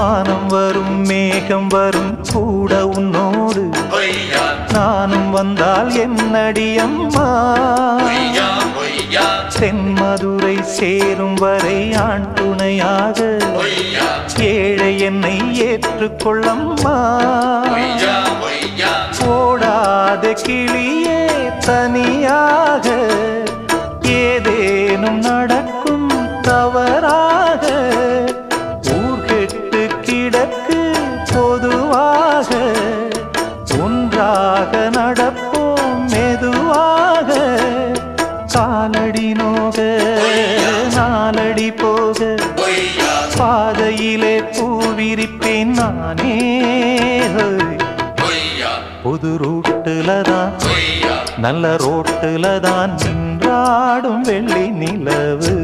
வானம் வரும் மேகம் வரும் கூட உன்னோடு நானும் வந்தால் என்னடி அம்மா தென்மதுரை சேரும் வரை ஆண் துணையாக ஏழை என்னை ஏற்றுக்கொள்ளம்மா ஓடாத கிளியே தனியாக ஏதேனும் நடக்கும் தவறாக ஊர்கெட்டு கிடக்கு பொதுவாக ஒன்றாக நடப்போம் மெதுவாக காலடி நோக நாலடி போக பாதையிலே பூவிரிப்பேன் நானே புது ரூட்டுல தான் நல்ல ரோட்டுல தான் நின்றாடும் வெள்ளி நிலவு